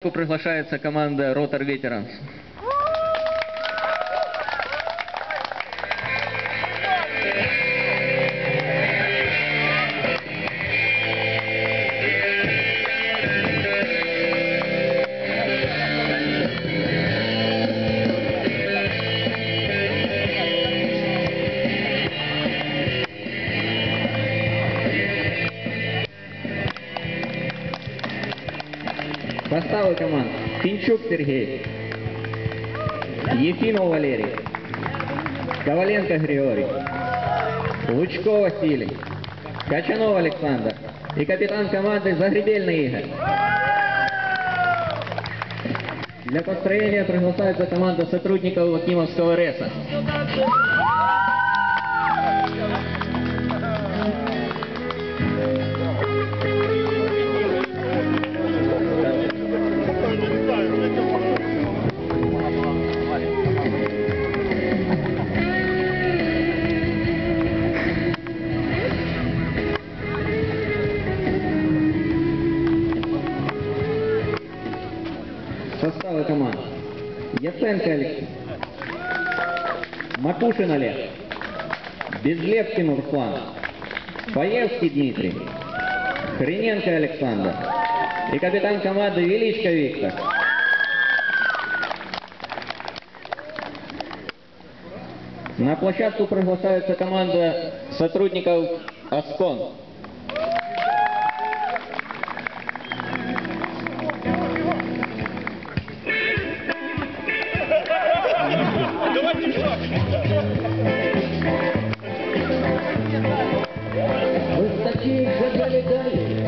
Приглашается команда Ротор Ветеранс. Составы команд: Пинчук Сергей, Ефимов Валерий, Коваленко Григорий, Лучко Василий, Качанов Александр и капитан команды Загребельный Игорь. Для построения приглашается команда сотрудников Лакимовского РЭСа. Составы команд: Яценко Алексей, Макушин Олег, Безлепкин Руслан, Паевский Дмитрий, Хрененко Александр и капитан команды Величко Виктор. На площадку приглашается команда сотрудников АСКОН. Высокие залегали,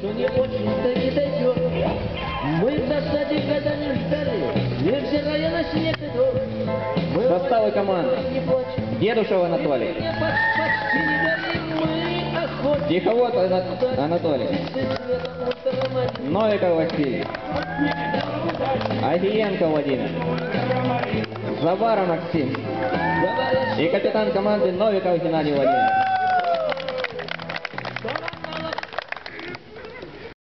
но не очень-то не дойдет. Мы в засаде года не ждали, невзирая на снег и дождь. Составы команд: Дедушев Анатолий, Почти не горим мы охотники. Тиховод Анатолий, Новиков Василий, Агиенко Владимир, Забара Максим и капитан команды Новиков Геннадий Владимирович.